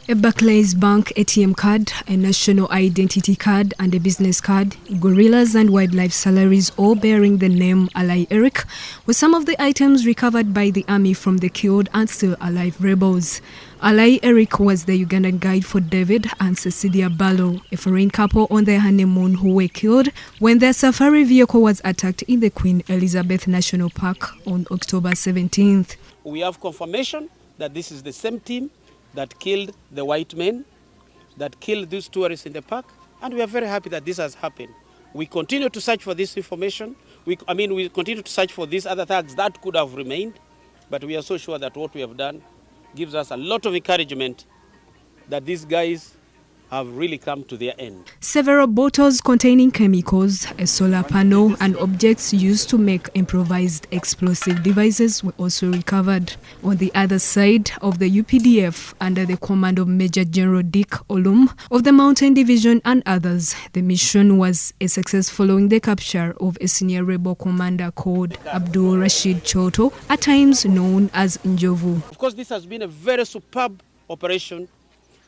A Barclays Bank ATM card, a national identity card and a business card, gorillas and wildlife salaries all bearing the name Alai Eric were some of the items recovered by the army from the killed and still alive rebels. Alai Eric was the Ugandan guide for David and Cecilia Barlow, a foreign couple on their honeymoon who were killed when their safari vehicle was attacked in the Queen Elizabeth National Park on October 17th. We have confirmation that this is the same team that killed the white men, that killed these tourists in the park, and we are very happy that this has happened. We continue to search for this information. We continue to search for these other thugs that could have remained, but we are so sure that what we have done gives us a lot of encouragement that these guys have really come to their end. Several bottles containing chemicals, a solar panel, and objects used to make improvised explosive devices were also recovered. On the other side of the UPDF, under the command of Major General Dick Olum of the Mountain Division and others, the mission was a success following the capture of a senior rebel commander called Abdul Rashid Choto, at times known as Njovu. Of course, this has been a very superb operation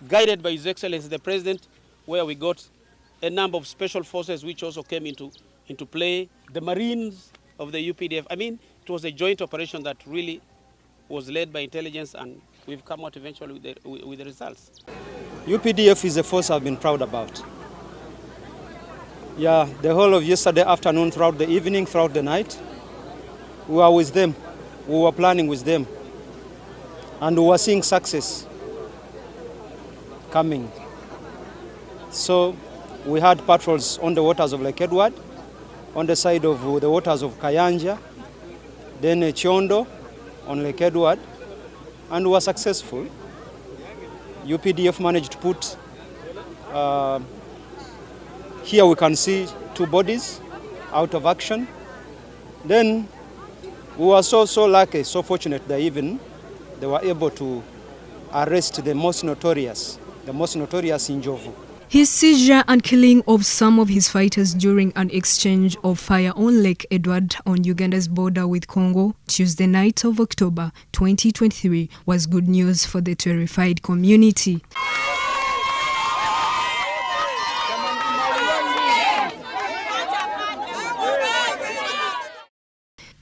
guided by His Excellency the President, where we got a number of special forces which also came into play. The Marines of the UPDF. It was a joint operation that really was led by intelligence, and we've come out eventually with the results. UPDF is a force I've been proud about. Yeah, the whole of yesterday afternoon, throughout the evening, throughout the night, we were with them. We were planning with them. And we were seeing success coming. So we had patrols on the waters of Lake Edward, on the side of the waters of Kayanja, then Chondo on Lake Edward, and we were successful. UPDF managed to put, here we can see 2 bodies out of action. Then we were so lucky, so fortunate that even they were able to arrest the most notorious in Njovu. His seizure and killing of some of his fighters during an exchange of fire on Lake Edward on Uganda's border with Congo Tuesday night of October 2023 was good news for the terrified community.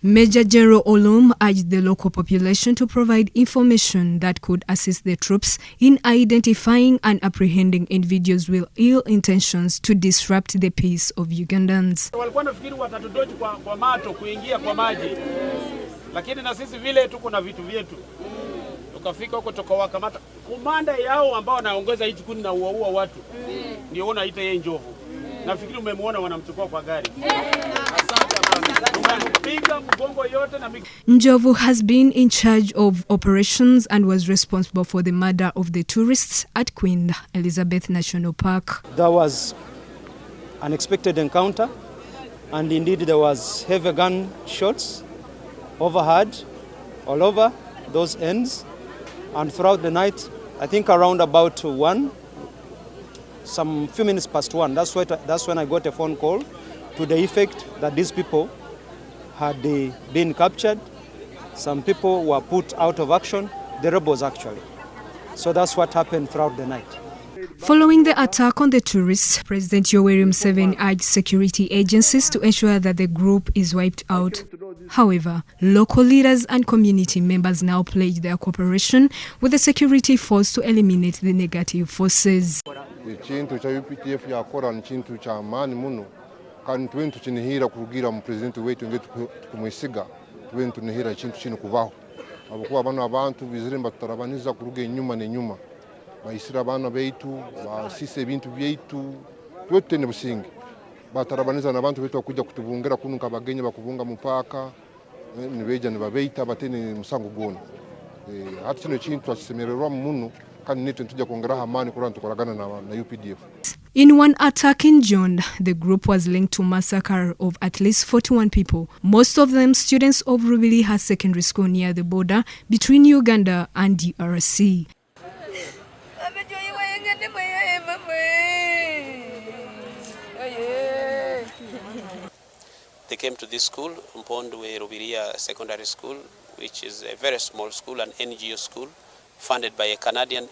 Major General Olum urged the local population to provide information that could assist the troops in identifying and apprehending individuals with ill intentions to disrupt the peace of Ugandans. Walikuwa nafikiri watatudoji kwa mato kuingia kwa maji. Lakini na sisi vile tuko na vitu vyetu. Tukafika huko tukawakamata. Komanda yao ambao wanaongoza hichi kundi na uwaua watu. Ndio unaita yeye Njovu. Nafikiri umemwona wanamchukua kwa gari. Njovu has been in charge of operations and was responsible for the murder of the tourists at Queen Elizabeth National Park. There was an unexpected encounter, and indeed there was heavy gun shots overhead all over those ends, and throughout the night, I think around about 1, some few minutes past 1, that's when I got a phone call to the effect that these people had been captured. Some people were put out of action, the rebels actually. So that's what happened throughout the night. Following the attack on the tourists, President Yoweri Museveni urged security agencies to ensure that the group is wiped out. However, local leaders and community members now pledge their cooperation with the security force to eliminate the negative forces. Ikintu cha UPDF yakora ni kintu cha amani muno kandi twentu kinihira kurugira mu president wetu ngetu kumwisiga twentu nihira kintu kino kubaho abakuba bano abantu bizire mbatarabaniza kuruga inyuma nenyuma bayisira bana beitu basise ibintu byeitu twete ne busingi batarabaniza nabantu betu kujya kutubungera kunuka bagenye bakuvunga mupaka nibeja ne babeita batene musango gona hati kino kintu akisemererwa muno. In one attack in June, the group was linked to massacre of at least 41 people, most of them students of Rubiliha Secondary School near the border between Uganda and DRC. They came to this school, Mpondwe Rubiliha Secondary School, which is a very small school, an NGO school. funded by a Canadian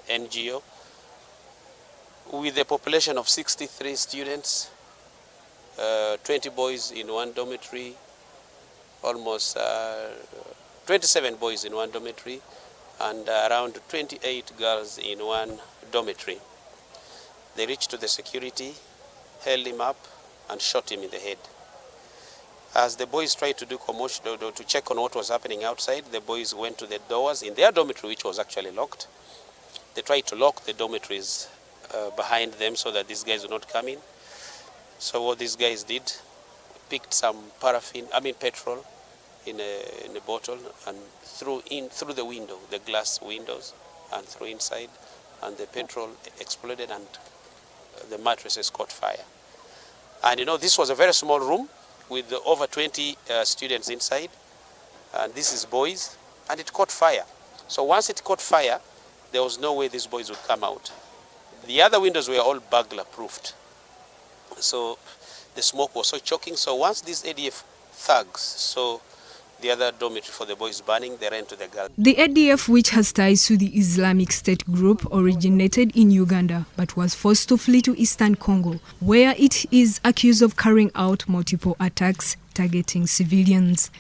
NGO, with a population of 63 students, 20 boys in one dormitory, almost 27 boys in one dormitory, and around 28 girls in one dormitory. They reached to the security, held him up, and shot him in the head. As the boys tried to do commotion, to check on what was happening outside, the boys went to the doors in their dormitory, which was actually locked. They tried to lock the dormitories behind them so that these guys would not come in. So what these guys did, picked some petrol in a bottle and threw in through the window, the glass windows, and threw inside, and the petrol exploded and the mattresses caught fire. And this was a very small room with over 20 students inside, and this is boys, and it caught fire. So once it caught fire, there was no way these boys would come out. The other windows were all burglar-proofed. So the smoke was so choking. So once these ADF thugs saw the other dormitory for the boys burning, they ran to the girls. The ADF, which has ties to the Islamic State group, originated in Uganda but was forced to flee to Eastern Congo, where it is accused of carrying out multiple attacks targeting civilians.